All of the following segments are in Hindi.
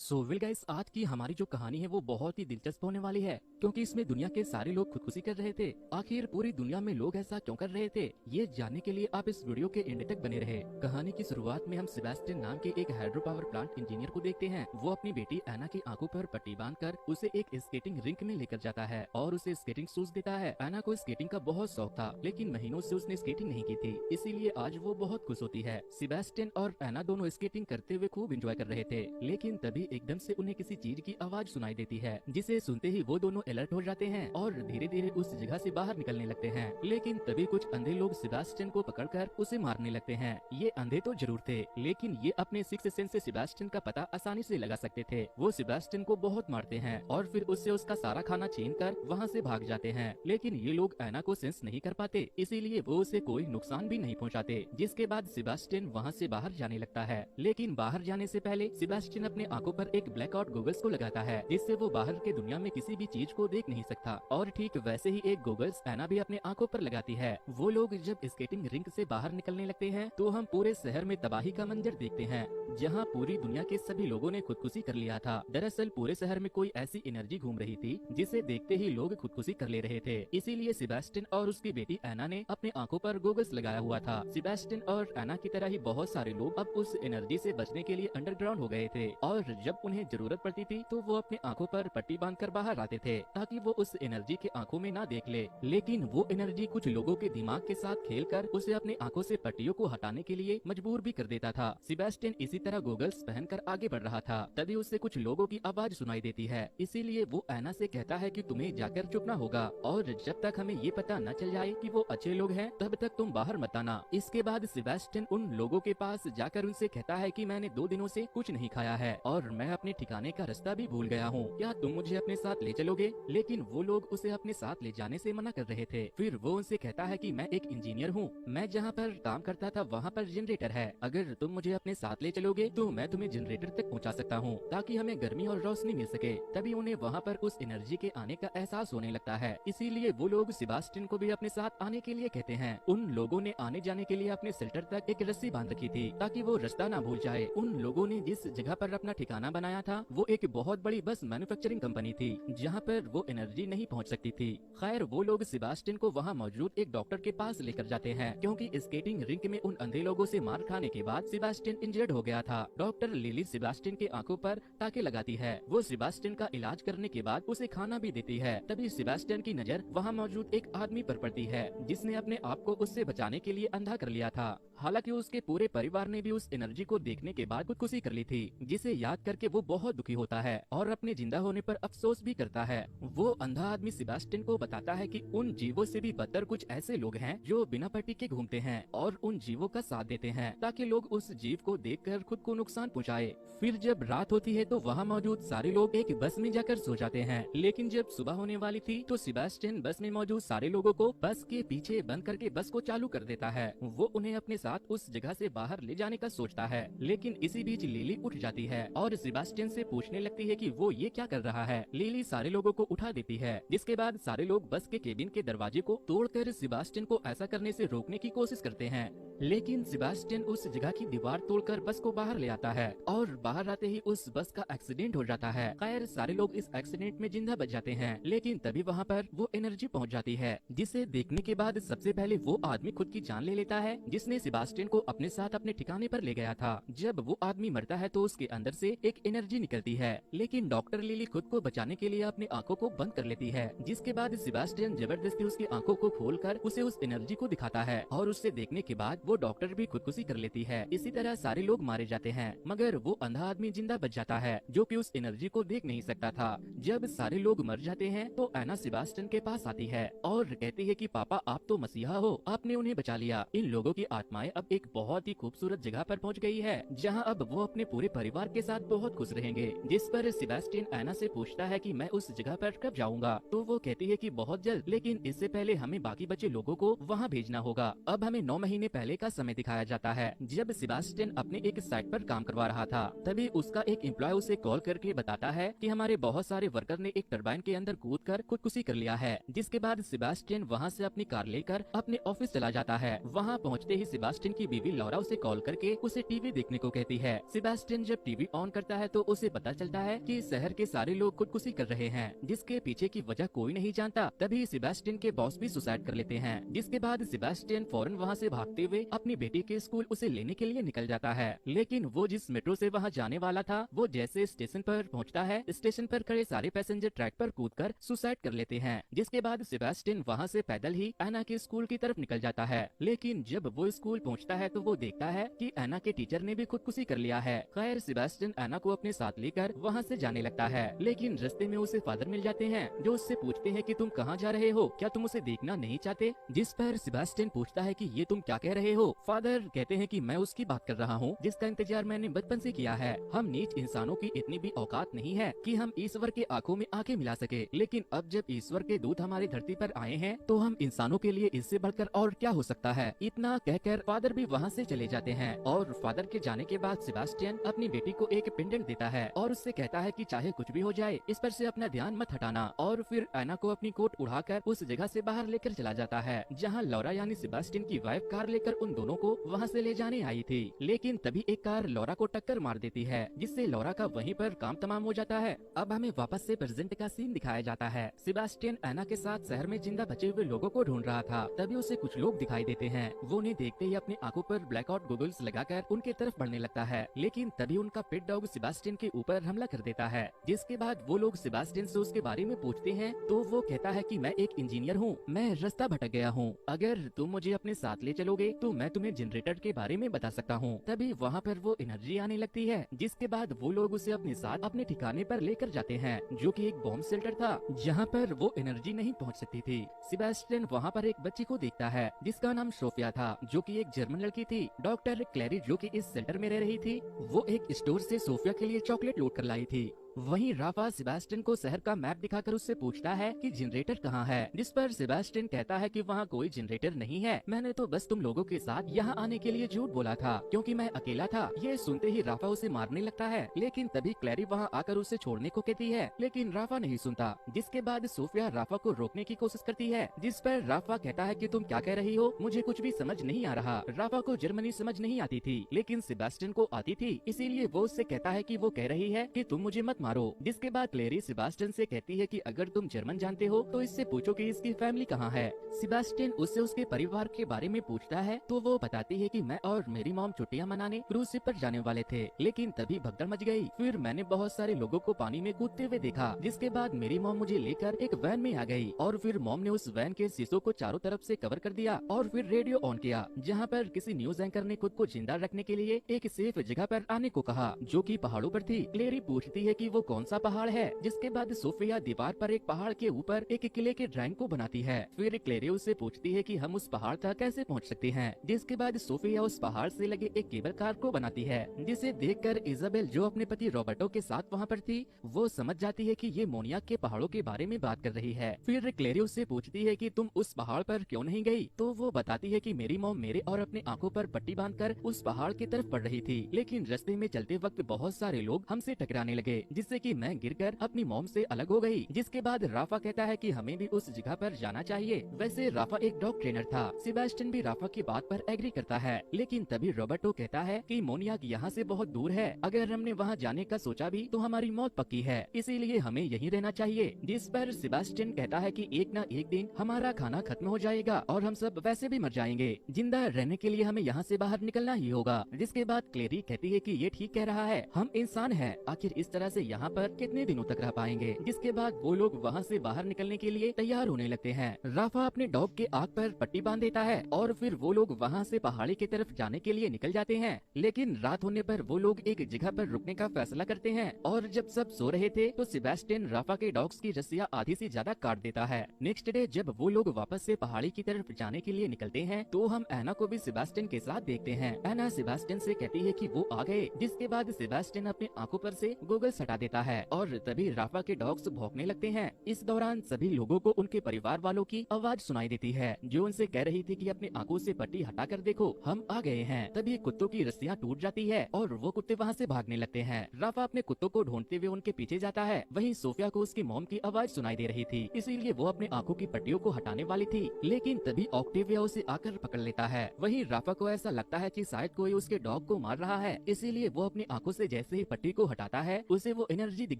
सो विल गाइस, आज की हमारी जो कहानी है वो बहुत ही दिलचस्प होने वाली है, क्योंकि इसमें दुनिया के सारे लोग खुदकुशी कर रहे थे। आखिर पूरी दुनिया में लोग ऐसा क्यों कर रहे थे, ये जानने के लिए आप इस वीडियो के एंड तक बने रहे। कहानी की शुरुआत में हम सेबेस्टियन नाम के एक हाइड्रो पावर प्लांट इंजीनियर को देखते हैं। वो अपनी बेटी एना की आंखों पर पट्टी बांधकर उसे एक स्केटिंग रिंक में लेकर जाता है और उसे स्केटिंग शूज देता है। एना को स्केटिंग का बहुत शौक था, लेकिन महीनों से उसने स्केटिंग नहीं की थी, इसीलिए आज वो बहुत खुश होती है। सेबेस्टियन और एना दोनों स्केटिंग करते हुए खूब एंजॉय कर रहे थे, लेकिन तभी एकदम से उन्हें किसी चीज की आवाज सुनाई देती है, जिसे सुनते ही वो दोनों अलर्ट हो जाते हैं और धीरे धीरे उस जगह से बाहर निकलने लगते हैं। लेकिन तभी कुछ अंधे लोग सेबेस्टियन को पकड़कर उसे मारने लगते हैं। ये अंधे तो जरूर थे, लेकिन ये अपने सिक्स्थ सेंस से सेबेस्टियन का पता आसानी से लगा सकते थे। वो सेबेस्टियन को बहुत मारते हैं और फिर उससे उसका सारा खाना छीन कर वहाँ से भाग जाते हैं। लेकिन ये लोग एना को सेंस नहीं कर पाते, इसीलिए वो उसे कोई नुकसान भी नहीं पहुँचाते। जिसके बाद सेबेस्टियन वहाँ से बाहर जाने लगता है, लेकिन बाहर जाने से पहले सेबेस्टियन अपने आंखों पर एक ब्लैकआउट गॉगल्स को लगाता है, जिससे वो बाहर के दुनिया में किसी भी चीज को देख नहीं सकता। और ठीक वैसे ही एक गॉगल्स एना भी अपने आंखों पर लगाती है। वो लोग जब स्केटिंग रिंक से बाहर निकलने लगते हैं तो हम पूरे शहर में तबाही का मंजर देखते हैं, जहाँ पूरी दुनिया के सभी लोगों ने खुदकुशी कर लिया था। दरअसल पूरे शहर में कोई ऐसी एनर्जी घूम रही थी जिसे देखते ही लोग खुदकुशी कर ले रहे थे। इसीलिए सेबेस्टियन और उसकी बेटी एना ने अपने आंखों पर गॉगल्स लगाया हुआ था। सेबेस्टियन और एना की तरह ही बहुत सारे लोग अब उस एनर्जी से बचने के लिए अंडरग्राउंड हो गए थे, और जब उन्हें जरूरत पड़ती थी तो वो अपने आंखों पर पट्टी बांधकर बाहर आते थे, ताकि वो उस एनर्जी के आंखों में ना देख ले। लेकिन वो एनर्जी कुछ लोगों के दिमाग के साथ खेलकर उसे अपने आंखों से पट्टियों को हटाने के लिए मजबूर भी कर देता था। सेबेस्टियन इसी तरह गॉगल्स पहनकर आगे बढ़ रहा था, तभी उसे कुछ लोगों की आवाज सुनाई देती है। इसीलिए वो एना से कहता है कि तुम्हें जाकर चुपना होगा, और जब तक हमें ये पता न चल जाए कि वो अच्छे लोग हैं तब तक तुम बाहर मत आना। इसके बाद सेबेस्टियन उन लोगों के पास जाकर उनसे कहता है कि मैंने 2 दिनों से कुछ नहीं खाया है और मैं अपने ठिकाने का रास्ता भी भूल गया हूँ, क्या तुम मुझे अपने साथ ले चलोगे? लेकिन वो लोग उसे अपने साथ ले जाने से मना कर रहे थे। फिर वो उनसे कहता है कि मैं एक इंजीनियर हूँ, मैं जहाँ पर काम करता था वहाँ पर जनरेटर है, अगर तुम मुझे अपने साथ ले चलोगे तो मैं तुम्हें जनरेटर तक पहुँचा सकता हूँ, ताकि हमें गर्मी और रोशनी मिल सके। तभी उन्हें वहाँ पर उस एनर्जी के आने का एहसास होने लगता है, इसीलिए वो लोग सेबेस्टियन को भी अपने साथ आने के लिए कहते हैं। उन लोगों ने आने जाने के लिए अपने शेल्टर तक एक रस्सी बांध रखी थी, ताकि वो रास्ता ना भूल जाए। उन लोगों ने जिस जगह पर अपना ठिकाना बनाया था वो एक बहुत बड़ी बस मैन्युफैक्चरिंग कंपनी थी, जहाँ पर वो एनर्जी नहीं पहुँच सकती थी। खैर वो लोग सेबेस्टियन को वहाँ मौजूद एक डॉक्टर के पास लेकर जाते हैं, क्योंकि स्केटिंग रिंक में उन अंधे लोगों से मार खाने के बाद सेबेस्टियन इंजर्ड हो गया था। डॉक्टर लिली सेबेस्टियन के आंखों पर टाके लगाती है। वो सेबेस्टियन का इलाज करने के बाद उसे खाना भी देती है। तभी सेबेस्टियन की नजर वहाँ मौजूद एक आदमी पर पड़ती है, जिसने अपने आप को उससे बचाने के लिए अंधा कर लिया था। हालांकि उसके पूरे परिवार ने भी उस एनर्जी को देखने के बाद खुदकुशी कर ली थी, जिसे याद करके वो बहुत दुखी होता है और अपने जिंदा होने पर अफसोस भी करता है। वो अंधा आदमी सेबेस्टियन को बताता है कि उन जीवों से भी बदतर कुछ ऐसे लोग हैं जो बिना पट्टी के घूमते हैं और उन जीवों का साथ देते हैं, ताकि लोग उस जीव को देखकर खुद को नुकसान पहुंचाए। फिर जब रात होती है तो वहाँ मौजूद सारे लोग एक बस में जाकर सो जाते हैं, लेकिन जब सुबह होने वाली थी तो सेबेस्टियन बस में मौजूद सारे लोगों को बस के पीछे बंद करके बस को चालू कर देता है। वो उन्हें अपने साथ उस जगह से बाहर ले जाने का सोचता है, लेकिन इसी बीच लिली उठ जाती है और सेबेस्टियन से पूछने लगती है कि वो ये क्या कर रहा है। लिली सारे लोगों को उठा देती है, जिसके बाद सारे लोग बस के केबिन के दरवाजे को तोड़कर सेबेस्टियन को ऐसा करने से रोकने की कोशिश करते हैं, लेकिन सेबेस्टियन उस जगह की दीवार तोड़कर बस को बाहर ले आता है और बाहर आते ही उस बस का एक्सीडेंट हो जाता है। खैर सारे लोग इस एक्सीडेंट में जिंदा बच जाते हैं, लेकिन तभी वहाँ पर वो एनर्जी पहुँच जाती है, जिसे देखने के बाद सबसे पहले वो आदमी खुद की जान ले लेता है, जिसने सेबेस्टियन को अपने साथ अपने ठिकाने पर ले गया था। जब वो आदमी मरता है तो उसके अंदर से एक एनर्जी निकलती है, लेकिन डॉक्टर लिली खुद को बचाने के लिए अपनी आंखों को बंद कर लेती है, जिसके बाद सेबेस्टियन जबरदस्ती उसकी आंखों को खोलकर उसे उस एनर्जी को दिखाता है, और उससे देखने के बाद वो डॉक्टर भी खुदकुशी कर लेती है। इसी तरह सारे लोग मारे जाते हैं, मगर वो अंधा आदमी जिंदा बच जाता है, जो कि उस एनर्जी को देख नहीं सकता था। जब सारे लोग मर जाते हैं तो एना सेबेस्टियन के पास आती है और कहती है कि पापा आप तो मसीहा हो, आपने उन्हें बचा लिया। इन लोगों की आत्माएं अब एक बहुत ही खूबसूरत जगह पर पहुंच गई है, जहां अब वो अपने पूरे परिवार के साथ बहुत खुश रहेंगे। जिस पर सेबेस्टियन एना से पूछता है कि मैं उस जगह पर कब जाऊंगा, तो वो कहती है कि बहुत जल्द, लेकिन इससे पहले हमें बाकी बचे लोगों को वहाँ भेजना होगा। अब हमें 9 महीने पहले का समय दिखाया जाता है। जब सेबास्टियन अपने एक साइट पर काम करवा रहा था, तभी उसका एक एम्प्लॉय उसे कॉल करके बताता है कि हमारे बहुत सारे वर्कर ने एक टरबाइन के अंदर कूदकर खुदकुशी कर लिया है। जिसके बाद सेबास्टियन वहाँ से अपनी कार लेकर अपने ऑफिस चला जाता है। वहाँ पहुँचते ही सेबास्टियन की बीवी लौरा उसे कॉल करके उसे टीवी देखने को कहती है। सेबास्टियन जब टीवी ऑन करता है तो उसे पता चलता है कि शहर के सारे लोग खुदकुशी कर रहे हैं, जिसके पीछे की वजह कोई नहीं जानता। तभी सेबास्टियन के बॉस भी सुसाइड कर लेते हैं। जिसके बाद सेबास्टियन फौरन वहाँ से भागते हुए अपनी बेटी के स्कूल उसे लेने के लिए निकल जाता है। लेकिन वो जिस मेट्रो से वहाँ जाने वाला था, वो जैसे स्टेशन पर पहुँचता है, स्टेशन पर खड़े सारे पैसेंजर ट्रैक पर कूदकर सुसाइड कर लेते हैं। जिसके बाद सेबास्टियन वहाँ से पैदल ही एना के स्कूल की तरफ निकल जाता है। लेकिन जब वो स्कूल पहुँचता है तो वो देखता है कि एना के टीचर ने भी खुदकुशी कर लिया है। खैर सेबास्टियन एना को अपने साथ लेकर वहाँ से जाने लगता है। लेकिन रास्ते में उसे फादर मिल जाते हैं, जो उससे पूछते हैं कि तुम कहाँ जा रहे हो, क्या तुम उसे देखना नहीं चाहते? जिस पर सेबास्टियन पूछता है कि ये तुम क्या कह रहे हो? फादर कहते हैं कि मैं उसकी बात कर रहा हूँ जिसका इंतजार मैंने बचपन से किया है। हम नीच इंसानों की इतनी भी औकात नहीं है कि हम ईश्वर के आंखों में आंखें मिला सके, लेकिन अब जब ईश्वर के दूत हमारी धरती पर आए हैं तो हम इंसानों के लिए इससे बढ़कर और क्या हो सकता है। इतना कहकर फादर भी वहाँ से चले जाते हैं। और फादर के जाने के बाद सेबास्टियन अपनी बेटी को एक पेंडेंट देता है और उससे कहता है कि चाहे कुछ भी हो जाए, इस पर से अपना ध्यान मत हटाना। और फिर एना को अपनी कोट उड़ाकर उस जगह से बाहर लेकर चला जाता है जहाँ लौरा यानी सेबास्टियन की वाइफ कार लेकर उन दोनों को वहाँ से ले जाने आई थी। लेकिन तभी एक कार लौरा को टक्कर मार देती है, जिससे लौरा का वहीं पर काम तमाम हो जाता है। अब हमें वापस से प्रेजेंट का सीन दिखाया जाता है। सेबास्टियन एना के साथ शहर में जिंदा बचे हुए लोगों को ढूंढ रहा था। तभी उसे कुछ लोग दिखाई देते हैं। वो उन्हें देखते ही अपनी आंखों पर ब्लैकआउट गॉगल्स लगाकर उनके तरफ बढ़ने लगता है। लेकिन तभी उनका पेट डॉग सेबास्टियन के ऊपर हमला कर देता है। जिसके बाद वो लोग सेबास्टियन से उसके बारे में पूछते हैं तो वो कहता है कि मैं एक इंजीनियर हूँ, मैं रास्ता भटक गया हूँ, अगर तुम मुझे अपने साथ ले चलोगे तो मैं तुम्हें जनरेटर के बारे में बता सकता हूँ। तभी वहाँ पर वो एनर्जी आने लगती है। जिसके बाद वो लोग उसे अपने साथ अपने ठिकाने पर लेकर जाते हैं, जो कि एक बॉम्ब शेल्टर था जहाँ पर वो एनर्जी नहीं पहुँच सकती थी। सेबास्टियन वहाँ पर एक बच्ची को देखता है जिसका नाम सोफिया था, जो कि एक जर्मन लड़की थी। डॉक्टर क्लैरी जो कि इस शेल्टर में रह रही थी, वो एक स्टोर से सोफिया के लिए चॉकलेट लूट कर लाई थी। वहीं राफा सेबास्टियन को शहर का मैप दिखाकर उससे पूछता है कि जनरेटर कहाँ है, जिस पर सेबास्टियन कहता है कि वहाँ कोई जनरेटर नहीं है, मैंने तो बस तुम लोगों के साथ यहाँ आने के लिए झूठ बोला था क्योंकि मैं अकेला था। ये सुनते ही राफा उसे मारने लगता है, लेकिन तभी क्लैरी वहाँ आकर उसे छोड़ने को कहती है, लेकिन राफा नहीं सुनता। जिसके बाद सोफिया राफा को रोकने की कोशिश करती है, जिस पर राफा कहता है कि तुम क्या कह रही हो, मुझे कुछ भी समझ नहीं आ रहा। राफा को जर्मनी समझ नहीं आती थी, लेकिन सेबास्टियन को आती थी, इसीलिए वो उससे कहता है कि वो कह रही है कि तुम मुझे मत मारो। जिसके बाद क्लेरी सेबास्टियन से कहती है कि अगर तुम जर्मन जानते हो तो इससे पूछो कि इसकी फैमिली कहाँ है। सेबास्टियन उससे उसके परिवार के बारे में पूछता है तो वो बताती है कि मैं और मेरी मॉम छुट्टियां मनाने क्रूज शिप पर जाने वाले थे, लेकिन तभी भगदड़ मच गई। फिर मैंने बहुत सारे लोगों को पानी में कूदते हुए देखा। जिसके बाद मेरी मॉम मुझे लेकर एक वैन में आ गई और फिर मॉम ने उस वैन के शीशों को चारों तरफ से कवर कर दिया और फिर रेडियो ऑन किया, जहाँ पर किसी न्यूज एंकर ने खुद को जिंदा रखने के लिए एक सेफ जगह पर आने को कहा, जो कि पहाड़ों पर थी। क्लेरी पूछती है कि वो कौन सा पहाड़ है। जिसके बाद सोफिया दीवार पर एक पहाड़ के ऊपर एक किले के ड्राइंग को बनाती है। फिर क्लेरी उससे पूछती है कि हम उस पहाड़ तक कैसे पहुंच सकते हैं। जिसके बाद सोफिया उस पहाड़ से लगे एक केबल कार को बनाती है, जिसे देखकर इजाबेल जो अपने पति रॉबर्टो के साथ वहाँ पर थी, वो समझ जाती है कि ये मोनियाक के पहाड़ों के बारे में बात कर रही है। फिर क्लेरी उससे पूछती है कि तुम उस पहाड़ पर क्यों नहीं गई, तो वो बताती है कि मेरी मॉम मेरे और अपने आंखों पर पट्टी बांधकर उस पहाड़ की तरफ बढ़ रही थी, लेकिन रास्ते में चलते वक्त बहुत सारे लोग हमसे टकराने लगे, जिससे कि मैं गिरकर अपनी मॉम से अलग हो गई। जिसके बाद राफा कहता है कि हमें भी उस जगह पर जाना चाहिए। वैसे राफा एक डॉग ट्रेनर था। सेबास्टियन भी राफा की बात पर एग्री करता है, लेकिन तभी रॉबर्टो कहता है कि मोनियाक यहाँ से बहुत दूर है, अगर हमने वहाँ जाने का सोचा भी तो हमारी मौत पक्की है, इसीलिए हमें यहीं रहना चाहिए। जिस पर सेबास्टियन कहता है कि एक न एक दिन हमारा खाना खत्म हो जाएगा और हम सब वैसे भी मर जाएंगे, जिंदा रहने के लिए हमें यहाँ से बाहर निकलना ही होगा। जिसके बाद क्लेरी कहती है कि ये ठीक कह रहा है, हम इंसान हैं, आखिर इस तरह से यहाँ पर कितने दिनों तक रह पाएंगे। जिसके बाद वो लोग वहाँ से बाहर निकलने के लिए तैयार होने लगते हैं। राफा अपने डॉग के आँख पर पट्टी बांध देता है और फिर वो लोग वहाँ से पहाड़ी की तरफ जाने के लिए निकल जाते हैं। लेकिन रात होने पर वो लोग एक जगह पर रुकने का फैसला करते हैं और जब सब सो रहे थे तो सेबास्टियन राफा के डॉग्स की रस्सियाँ आधी से ज्यादा काट देता है। नेक्स्ट डे जब वो लोग वापस से पहाड़ी की तरफ जाने के लिए निकलते हैं तो हम एना को भी सेबास्टियन के साथ देखते हैं। एना सेबास्टियन से कहती है कि वो आ गए। जिसके बाद सेबास्टियन अपने आंखों पर से गॉगल्स हटा देता है और तभी राफा के डॉग्स भौंकने लगते हैं। इस दौरान सभी लोगों को उनके परिवार वालों की आवाज सुनाई देती है जो उनसे कह रही थी कि अपनी आंखों से पट्टी हटा कर देखो, हम आ गए हैं। तभी कुत्तों की रस्सियां टूट जाती है और वो कुत्ते वहाँ से भागने लगते हैं। राफा अपने कुत्तों को ढूंढते हुए उनके पीछे जाता है। वहीं सोफिया को उसकी मॉम की आवाज सुनाई दे रही थी, इसीलिए वो अपने आंखों की पट्टियों को हटाने वाली थी, लेकिन तभी ऑक्टेविया उसे आकर पकड़ लेता है। वहीं राफा को ऐसा लगता है कि शायद कोई उसके डॉग को मार रहा है, इसीलिए वो अपनी आंखों से जैसे ही पट्टी को हटाता है उसे वो एनर्जी दिख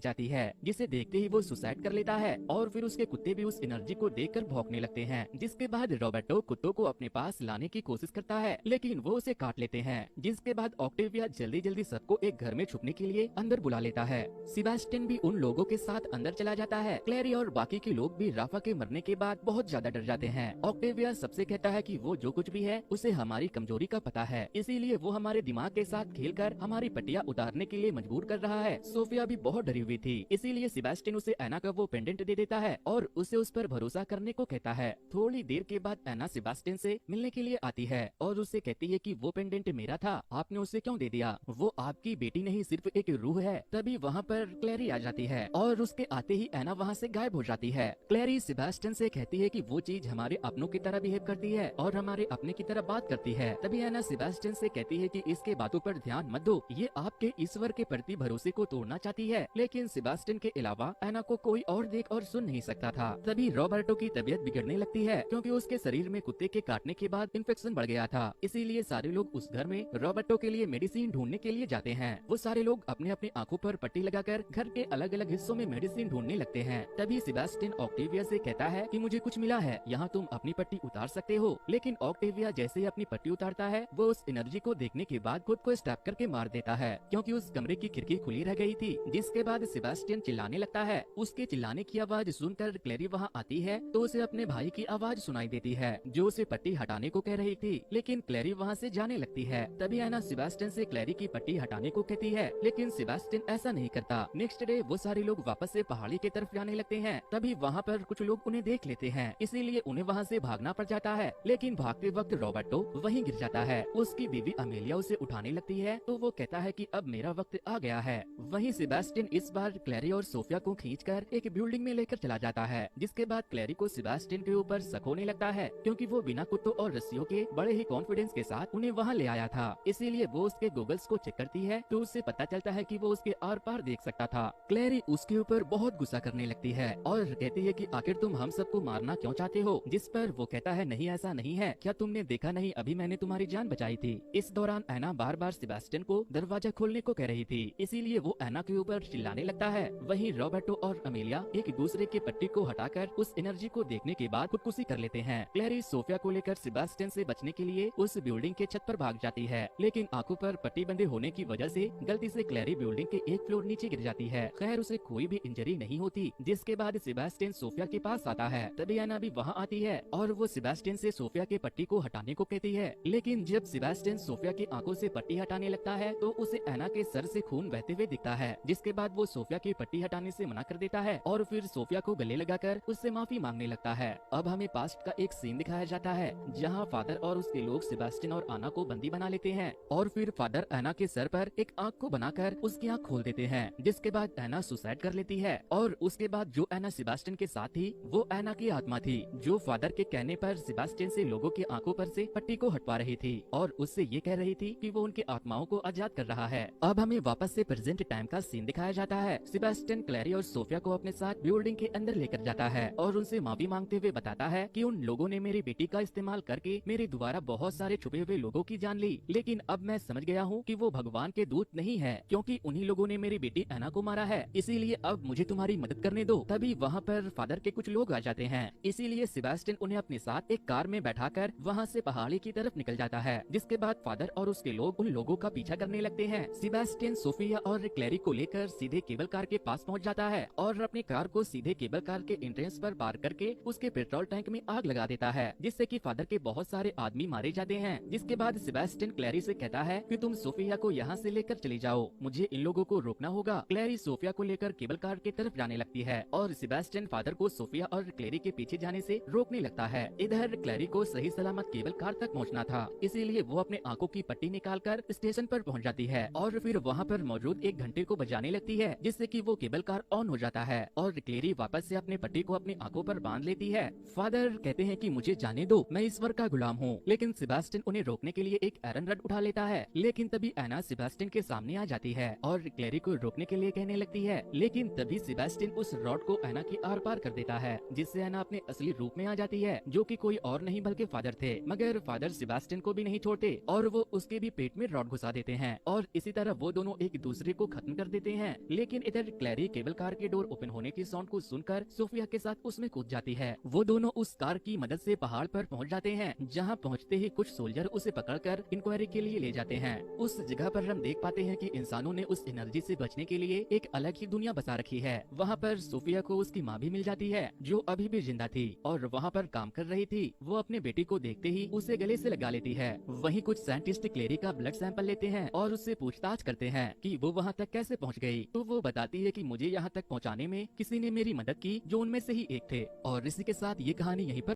जाती है, जिसे देखते ही वो सुसाइड कर लेता है और फिर उसके कुत्ते भी उस एनर्जी को देखकर भौंकने लगते हैं। जिसके बाद रॉबर्टो कुत्तों को अपने पास लाने की कोशिश करता है, लेकिन वो उसे काट लेते हैं। जिसके बाद ऑक्टेविया जल्दी जल्दी सबको एक घर में छुपने के लिए अंदर बुला लेता है। सेबास्टियन भी उन लोगों के साथ अंदर चला जाता है। क्लैरी और बाकी के लोग भी राफा के मरने के बाद बहुत ज्यादा डर जाते हैं। ऑक्टेविया सबसे कहता है कि वो जो कुछ भी है उसे हमारी कमजोरी का पता है, इसीलिए वो हमारे दिमाग के साथ खेलकर हमारी पट्टियां उतारने के लिए मजबूर कर रहा है। सोफिया भी बहुत डरी हुई थी, इसीलिए सेबास्टियन उसे एना का वो पेंडेंट दे देता है और उसे उस पर भरोसा करने को कहता है। थोड़ी देर के बाद एना सेबास्टियन से मिलने के लिए आती है और उससे कहती है कि वो पेंडेंट मेरा था, आपने उसे क्यों दे दिया, वो आपकी बेटी नहीं सिर्फ एक रूह है। तभी वहाँ पर क्लैरी आ जाती है और उसके आते ही एना वहाँ से गायब हो जाती है। क्लैरी सेबास्टियन से कहती है कि वो चीज हमारे अपनों की तरह बिहेव करती है और हमारे अपने की तरह बात करती है। तभी एना सेबास्टियन से कहती है कि इसके बातों पर ध्यान मत दो, ये आपके ईश्वर के प्रति भरोसे को तोड़ना चाहती है। लेकिन सेबास्टियन के अलावा एना को कोई और देख और सुन नहीं सकता था। तभी रॉबर्टो की तबीयत बिगड़ने लगती है क्योंकि उसके शरीर में कुत्ते के काटने के बाद इन्फेक्शन बढ़ गया था, इसीलिए सारे लोग उस घर में रॉबर्टो के लिए मेडिसिन ढूंढने के लिए जाते हैं। वो सारे लोग अपने अपने आंखों पर पट्टी लगाकर घर के अलग अलग हिस्सों में मेडिसिन ढूंढने लगते हैं। तभी सेबास्टियन ऑक्टेविया से कहता है कि मुझे कुछ मिला है, यहाँ तुम अपनी पट्टी उतार सकते हो। लेकिन ऑक्टेविया जैसे ही अपनी पट्टी उतारता है वो उस एनर्जी को देखने के बाद खुद को स्टैप करके मार देता है क्योंकि उस कमरे की खिड़की खुली रह गई थी। जिसके बाद सेबास्टियन चिल्लाने लगता है। उसके चिल्लाने की आवाज सुनकर क्लैरी वहाँ आती है तो उसे अपने भाई की आवाज सुनाई देती है जो उसे पट्टी हटाने को कह रही थी, लेकिन क्लैरी वहाँ से जाने लगती है। तभी एना सेबास्टियन से क्लैरी की पट्टी हटाने को कहती है, लेकिन सेबास्टियन ऐसा नहीं करता। नेक्स्ट डे वो सारे लोग वापस से पहाड़ी की तरफ जाने लगते हैं। तभी वहाँ पर कुछ लोग उन्हें देख लेते हैं, इसीलिए उन्हें वहाँ से भागना पड़ जाता है। लेकिन भागते वक्त रॉबर्टो वहीं गिर जाता है। उसकी बीवी अमेलिया उसे उठाने लगती है तो वो कहता है कि अब मेरा वक्त आ गया है। वहीं सेबास्टियन इस बार क्लैरी और सोफिया को खींचकर एक बिल्डिंग में लेकर चला जाता है। जिसके बाद क्लैरी को सेबास्टियन के ऊपर शक होने लगता है क्योंकि वो बिना कुत्तों और रस्सियों के बड़े ही कॉन्फिडेंस के साथ उन्हें वहाँ ले आया था। इसीलिए वो उसके गूगल्स को चेक करती है तो उससे पता चलता है कि वो उसके आर पार देख सकता था। क्लैरी उसके ऊपर बहुत गुस्सा करने लगती है और कहती है कि आखिर तुम हम सबको मारना क्यों चाहते हो। जिस पर वो कहता है नहीं ऐसा नहीं है, क्या तुमने देखा नहीं अभी मैंने तुम्हारी जान बचाई थी। इस दौरान एना बार बार सेबास्टियन को दरवाजा खोलने को कह रही थी, इसीलिए वो एना के ऊपर चिल्लाने लगता है। वहीं रॉबर्टो और अमेलिया एक दूसरे की पट्टी को हटाकर उस एनर्जी को देखने के बाद खुदकुशी कर लेते हैं। क्लैरी सोफिया को लेकर सेबास्टियन से बचने के लिए उस बिल्डिंग के छत पर भाग जाती है, लेकिन आंखों पर पट्टी बंधे होने की वजह से गलती से क्लैरी बिल्डिंग के एक फ्लोर नीचे गिर जाती है। खैर उसे कोई भी इंजरी नहीं होती। जिसके बाद सेबास्टियन सोफिया के पास आता है। तभी एना भी वहाँ आती है और वो सेबास्टियन से सोफिया के पट्टी को हटाने को कहती है, लेकिन जब सेबास्टियन सोफिया की आंखों से पट्टी हटाने लगता है तो उसे एना के सर से खून बहते हुए दिखता है। जिसके बाद वो सोफिया की पट्टी हटाने से मना कर देता है और फिर सोफिया को गले लगाकर उससे माफी मांगने लगता है। अब हमें पास्ट का एक सीन दिखाया जाता है जहाँ फादर और उसके लोग सेबास्टियन और आना को बंदी बना लेते हैं और फिर फादर एना के सर पर एक आँख को बनाकर उसकी आँख खोल देते हैं। जिसके बाद एना सुसाइड कर लेती है और उसके बाद जो एना सेबास्टियन के साथ थी वो एना की आत्मा थी जो फादर के कहने पर सेबास्टियन से लोगों की आंखों पर से पट्टी को हटवा रही थी और उससे ये कह रही थी कि वो उनकी आत्माओं को आजाद कर रहा है। अब हमें वापस से प्रेजेंट टाइम का सीन दिखाया जाता है। सेबास्टियन क्लैरी और सोफिया को अपने साथ बिल्डिंग के अंदर लेकर जाता है और उनसे माफी मांगते हुए बताता है कि उन लोगों ने मेरी बेटी का इस्तेमाल करके मेरे द्वारा बहुत सारे छुपे हुए लोगों की जान ली, लेकिन अब मैं समझ गया हूँ कि वो भगवान के दूत नहीं है क्योंकि उन्हीं लोगों ने मेरी बेटी एना को मारा है, इसीलिए अब मुझे तुम्हारी मदद करने दो। तभी वहाँ पर फादर के कुछ लोग आ जाते हैं, इसीलिए सेबास्टियन उन्हें अपने साथ एक कार में बैठाकर वहाँ से पहाड़ी की तरफ निकल जाता है। जिसके बाद फादर और उसके लोग उन लोगों का पीछा करने लगते हैं। सेबास्टियन सोफिया और क्लैरी को लेकर सीधे केबल कार के पास पहुँच जाता है और अपनी कार को सीधे केबल कार के एंट्रेंस पर पार्क करके उसके पेट्रोल टैंक में आग लगा देता है, जिससे कि फादर के बहुत सारे आदमी मारे जाते हैं। जिसके बाद सेबास्टियन क्लैरी से कहता है कि तुम सोफिया को यहाँ से लेकर चली जाओ, मुझे इन लोगों को रोकना होगा। क्लैरी सोफिया को लेकर केबल कार की तरफ जाने लगती है और सेबास्टियन फादर को सोफिया और क्लैरी के पीछे जाने से रोकने लगता है। इधर क्लैरी को सही सलामत केबल कार तक पहुँचना था, इसीलिए वो अपने आंखों की पट्टी निकालकर स्टेशन पर पहुँच जाती है और फिर वहाँ पर मौजूद एक घंटे को बजाने लगती है, जिससे कि वो केबल कार ऑन हो जाता है और क्लेरी वापस से अपने पति को अपनी आंखों पर बांध लेती है। फादर कहते हैं कि मुझे जाने दो, मैं ईश्वर का गुलाम हूँ, लेकिन सेबास्टियन उन्हें रोकने के लिए एक आयरन रड उठा लेता है। लेकिन तभी एना सेबास्टियन के सामने आ जाती है और क्लेरी को रोकने के लिए कहने लगती है, लेकिन तभी सेबास्टियन उस रॉड को एना के आर पार कर देता है, जिससे एना अपने असली रूप में आ जाती है, जो कि कोई और नहीं बल्कि फादर थे। मगर फादर सेबास्टियन को भी नहीं छोड़ते और वो उसके भी पेट में रॉड घुसा देते हैं और इसी तरह वो दोनों एक दूसरे को खत्म कर देते हैं। लेकिन इधर क्लेरी केबल कार के डोर ओपन होने की साउंड को सुनकर सोफिया के साथ उसमें कूद जाती है। वो दोनों उस कार की मदद से पहाड़ पर पहुंच जाते हैं, जहां पहुंचते ही कुछ सोल्जर उसे पकड़कर इंक्वायरी के लिए ले जाते हैं। उस जगह पर हम देख पाते हैं कि इंसानों ने उस एनर्जी से बचने के लिए एक अलग ही दुनिया बसा रखी है। वहाँ पर सोफिया को उसकी माँ भी मिल जाती है, जो अभी भी जिंदा थी और वहाँ पर काम कर रही थी। वो अपने बेटी को देखते ही उसे गले से लगा लेती है। वहीं कुछ साइंटिस्ट क्लेरी का ब्लड सैंपल लेते हैं और उससे पूछताछ करते हैं कि वो वहाँ तक कैसे पहुँच गई। तो वो बताती है कि मुझे यहाँ तक पहुँचाने में किसी ने मेरी मदद की, जो उनमें से ही एक थे। और इसी के साथ ये कहानी यहीं पर